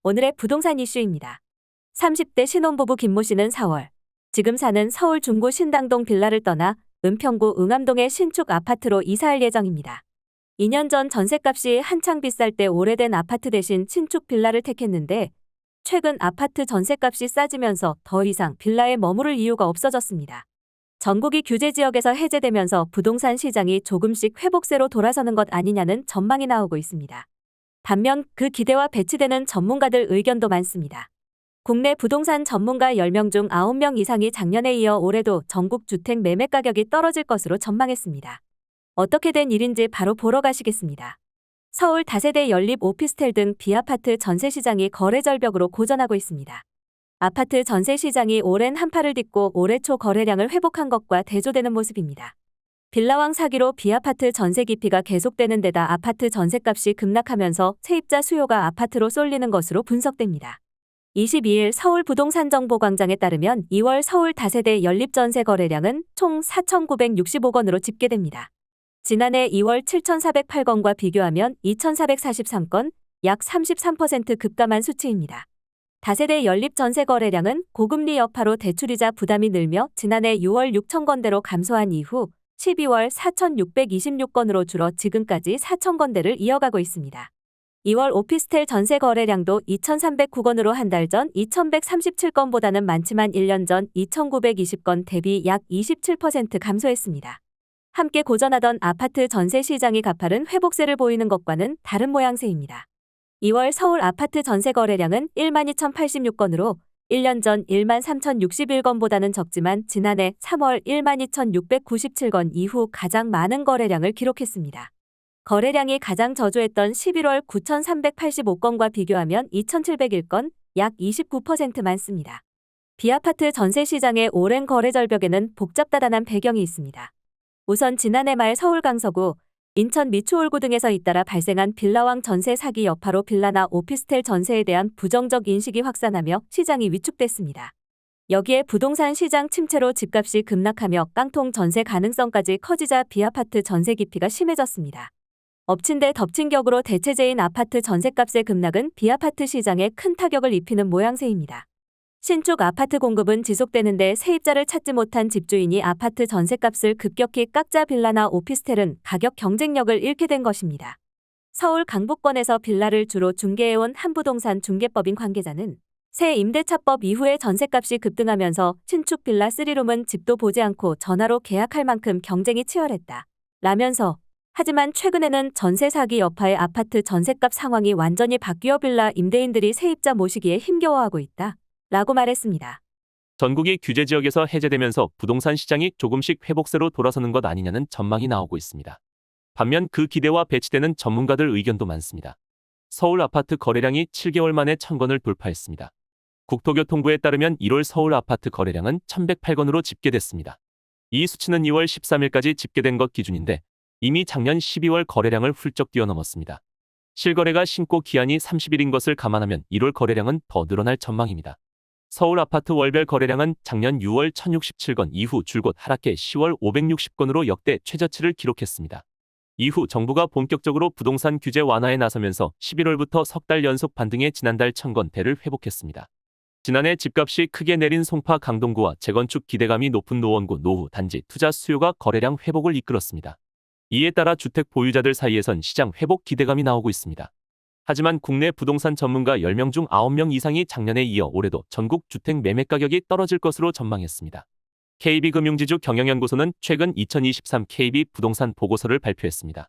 오늘의 부동산 이슈입니다. 30대 신혼부부 김모 씨는 4월 지금 사는 서울 중구 신당동 빌라를 떠나 은평구 응암동의 신축 아파트로 이사할 예정입니다. 2년 전 전셋값이 한창 비쌀 때 오래된 아파트 대신 신축 빌라를 택했는데 최근 아파트 전셋값이 싸지면서 더 이상 빌라에 머무를 이유가 없어졌습니다. 전국이 규제 지역에서 해제되면서 부동산 시장이 조금씩 회복세로 돌아서는 것 아니냐는 전망이 나오고 있습니다. 반면 그 기대와 배치되는 전문가들 의견도 많습니다. 국내 부동산 전문가 10명 중 9명 이상이 작년에 이어 올해도 전국 주택 매매 가격이 떨어질 것으로 전망했습니다. 어떻게 된 일인지 바로 보러 가시겠습니다. 서울 다세대 연립 오피스텔 등 비아파트 전세 시장이 거래 절벽으로 고전하고 있습니다. 아파트 전세 시장이 오랜 한파를 딛고 올해 초 거래량을 회복한 것과 대조되는 모습입니다. 빌라왕 사기로 비아파트 전세 기피가 계속되는 데다 아파트 전셋값이 급락하면서 세입자 수요가 아파트로 쏠리는 것으로 분석됩니다. 22일 서울부동산정보광장에 따르면 2월 서울 다세대 연립 전세 거래량은 총 4,965건으로 집계됩니다. 지난해 2월 7,408건과 비교하면 2,443건, 약 33% 급감한 수치입니다. 다세대 연립 전세 거래량은 고금리 여파로 대출이자 부담이 늘며 지난해 6월 6,000건대로 감소한 이후 12월 4,626건으로 줄어 지금까지 4,000건대를 이어가고 있습니다. 2월 오피스텔 전세 거래량도 2,309건으로 한 달 전 2,137건보다는 많지만 1년 전 2,920건 대비 약 27% 감소했습니다. 함께 고전하던 아파트 전세 시장이 가파른 회복세를 보이는 것과는 다른 모양새입니다. 2월 서울 아파트 전세 거래량은 12,086건으로 1년 전 13,061건보다는 적지만 지난해 3월 12,697건 이후 가장 많은 거래량을 기록했습니다. 거래량이 가장 저조했던 11월 9,385건과 비교하면 2,701건, 약 29% 많습니다. 비아파트 전세 시장의 오랜 거래 절벽에는 복잡다단한 배경이 있습니다. 우선 지난해 말 서울 강서구, 인천 미추홀구 등에서 잇따라 발생한 빌라왕 전세 사기 여파로 빌라나 오피스텔 전세에 대한 부정적 인식이 확산하며 시장이 위축됐습니다. 여기에 부동산 시장 침체로 집값이 급락하며 깡통 전세 가능성까지 커지자 비아파트 전세 기피가 심해졌습니다. 엎친 데 덮친 격으로 대체제인 아파트 전셋값의 급락은 비아파트 시장에 큰 타격을 입히는 모양새입니다. 신축 아파트 공급은 지속되는데 세입자를 찾지 못한 집주인이 아파트 전셋값을 급격히 깎자 빌라나 오피스텔은 가격 경쟁력을 잃게 된 것입니다. 서울 강북권에서 빌라를 주로 중개해온 한부동산 중개법인 관계자는 새 임대차법 이후에 전셋값이 급등하면서 신축 빌라 3룸은 집도 보지 않고 전화로 계약할 만큼 경쟁이 치열했다 라면서 하지만 최근에는 전세 사기 여파의 아파트 전셋값 상황이 완전히 바뀌어 빌라 임대인들이 세입자 모시기에 힘겨워하고 있다 라고 말했습니다. 전국이 규제 지역에서 해제되면서 부동산 시장이 조금씩 회복세로 돌아서는 것 아니냐는 전망이 나오고 있습니다. 반면 그 기대와 배치되는 전문가들 의견도 많습니다. 서울 아파트 거래량이 7개월 만에 1,000건을 돌파했습니다. 국토교통부에 따르면 1월 서울 아파트 거래량은 1,108건으로 집계됐습니다. 이 수치는 2월 13일까지 집계된 것 기준인데 이미 작년 12월 거래량을 훌쩍 뛰어넘었습니다. 실거래가 신고 기한이 30일인 것을 감안하면 1월 거래량은 더 늘어날 전망입니다. 서울 아파트 월별 거래량은 작년 6월 1,067건 이후 줄곧 하락해 10월 560건으로 역대 최저치를 기록했습니다. 이후 정부가 본격적으로 부동산 규제 완화에 나서면서 11월부터 석 달 연속 반등해 지난달 1,000건대를 회복했습니다. 지난해 집값이 크게 내린 송파 강동구와 재건축 기대감이 높은 노원구 노후 단지 투자 수요가 거래량 회복을 이끌었습니다. 이에 따라 주택 보유자들 사이에선 시장 회복 기대감이 나오고 있습니다. 하지만 국내 부동산 전문가 10명 중 9명 이상이 작년에 이어 올해도 전국 주택 매매 가격이 떨어질 것으로 전망했습니다. KB금융지주 경영연구소는 최근 2023 KB 부동산 보고서를 발표했습니다.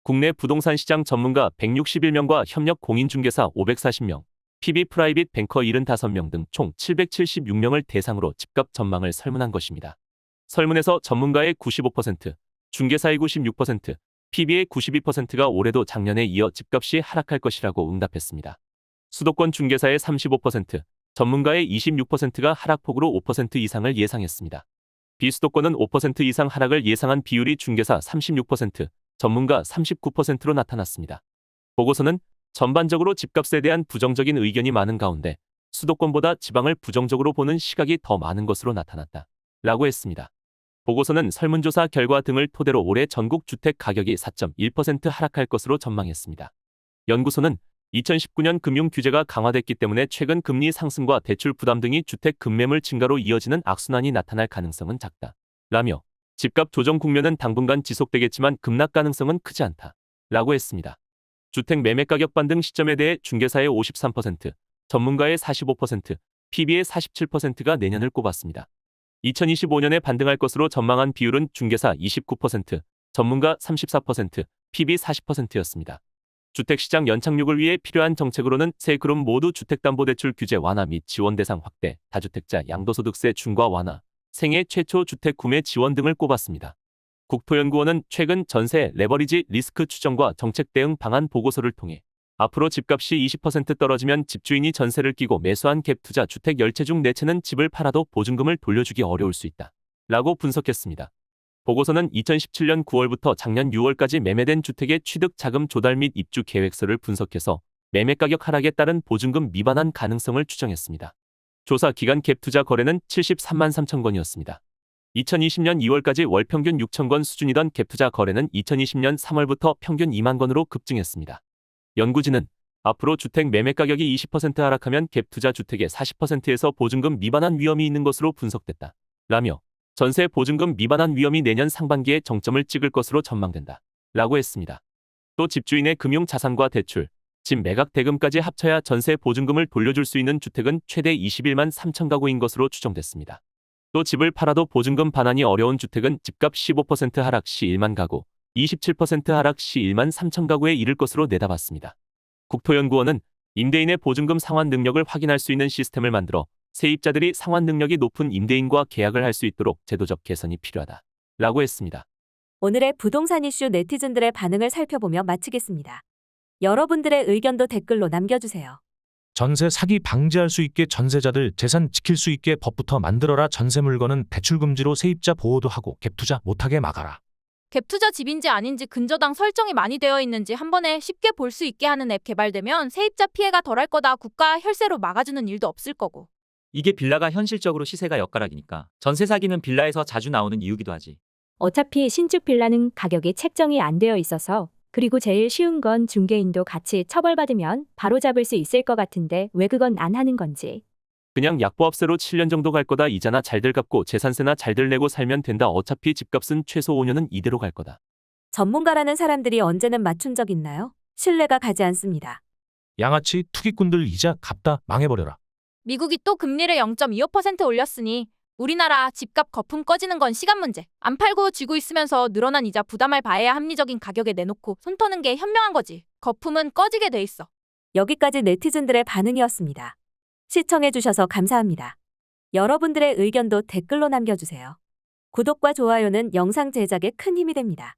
국내 부동산 시장 전문가 161명과 협력 공인중개사 540명, PB 프라이빗 뱅커 75명 등 총 776명을 대상으로 집값 전망을 설문한 것입니다. 설문에서 전문가의 95%, 중개사의 96%, PB의 92%가 올해도 작년에 이어 집값이 하락할 것이라고 응답했습니다. 수도권 중개사의 35%, 전문가의 26%가 하락폭으로 5% 이상을 예상했습니다. 비수도권은 5% 이상 하락을 예상한 비율이 중개사 36%, 전문가 39%로 나타났습니다. 보고서는 전반적으로 집값에 대한 부정적인 의견이 많은 가운데 수도권보다 지방을 부정적으로 보는 시각이 더 많은 것으로 나타났다 라고 했습니다. 보고서는 설문조사 결과 등을 토대로 올해 전국 주택 가격이 4.1% 하락할 것으로 전망했습니다. 연구소는 2019년 금융 규제가 강화됐기 때문에 최근 금리 상승과 대출 부담 등이 주택 급매물 증가로 이어지는 악순환이 나타날 가능성은 작다. 라며 집값 조정 국면은 당분간 지속되겠지만 급락 가능성은 크지 않다. 라고 했습니다. 주택 매매 가격 반등 시점에 대해 중개사의 53%, 전문가의 45%, PB의 47%가 내년을 꼽았습니다. 2025년에 반등할 것으로 전망한 비율은 중개사 29%, 전문가 34%, PB 40%였습니다. 주택시장 연착륙을 위해 필요한 정책으로는 세 그룹 모두 주택담보대출 규제 완화 및 지원 대상 확대, 다주택자 양도소득세 중과 완화, 생애 최초 주택 구매 지원 등을 꼽았습니다. 국토연구원은 최근 전세 레버리지 리스크 추정과 정책 대응 방안 보고서를 통해 앞으로 집값이 20% 떨어지면 집주인이 전세를 끼고 매수한 갭 투자 주택 열채 중 4채는 집을 팔아도 보증금을 돌려주기 어려울 수 있다. 라고 분석했습니다. 보고서는 2017년 9월부터 작년 6월까지 매매된 주택의 취득 자금 조달 및 입주 계획서를 분석해서 매매 가격 하락에 따른 보증금 미반환 가능성을 추정했습니다. 조사 기간 갭 투자 거래는 73만 3천 건이었습니다. 2020년 2월까지 월 평균 6천 건 수준이던 갭 투자 거래는 2020년 3월부터 평균 2만 건으로 급증했습니다. 연구진은 앞으로 주택 매매 가격이 20% 하락하면 갭 투자 주택의 40%에서 보증금 미반환 위험이 있는 것으로 분석됐다. 라며 전세 보증금 미반환 위험이 내년 상반기에 정점을 찍을 것으로 전망된다. 라고 했습니다. 또 집주인의 금융 자산과 대출, 집 매각 대금까지 합쳐야 전세 보증금을 돌려줄 수 있는 주택은 최대 21만 3천 가구인 것으로 추정됐습니다. 또 집을 팔아도 보증금 반환이 어려운 주택은 집값 15% 하락 시 1만 가구, 27% 하락 시 1만 3천 가구에 이를 것으로 내다봤습니다. 국토연구원은 임대인의 보증금 상환 능력을 확인할 수 있는 시스템을 만들어 세입자들이 상환 능력이 높은 임대인과 계약을 할 수 있도록 제도적 개선이 필요하다. 라고 했습니다. 오늘의 부동산 이슈 네티즌들의 반응을 살펴보며 마치겠습니다. 여러분들의 의견도 댓글로 남겨주세요. 전세 사기 방지할 수 있게 전세자들 재산 지킬 수 있게 법부터 만들어라. 전세 물건은 대출 금지로 세입자 보호도 하고 갭 투자 못하게 막아라. 갭투자 집인지 아닌지 근저당 설정이 많이 되어 있는지 한 번에 쉽게 볼 수 있게 하는 앱 개발되면 세입자 피해가 덜할 거다. 국가 혈세로 막아주는 일도 없을 거고. 이게 빌라가 현실적으로 시세가 엇가락이니까 전세 사기는 빌라에서 자주 나오는 이유기도 하지. 어차피 신축 빌라는 가격이 책정이 안 되어 있어서, 그리고 제일 쉬운 건 중개인도 같이 처벌받으면 바로 잡을 수 있을 것 같은데 왜 그건 안 하는 건지. 그냥 약보합세로 7년 정도 갈 거다. 이자나 잘들 갚고 재산세나 잘들 내고 살면 된다. 어차피 집값은 최소 5년은 이대로 갈 거다. 전문가라는 사람들이 언제는 맞춘 적 있나요? 신뢰가 가지 않습니다. 양아치 투기꾼들 이자 갚다 망해버려라. 미국이 또 금리를 0.25% 올렸으니 우리나라 집값 거품 꺼지는 건 시간 문제. 안 팔고 쥐고 있으면서 늘어난 이자 부담할 바에야 합리적인 가격에 내놓고 손 터는 게 현명한 거지. 거품은 꺼지게 돼 있어. 여기까지 네티즌들의 반응이었습니다. 시청해주셔서 감사합니다. 여러분들의 의견도 댓글로 남겨주세요. 구독과 좋아요는 영상 제작에 큰 힘이 됩니다.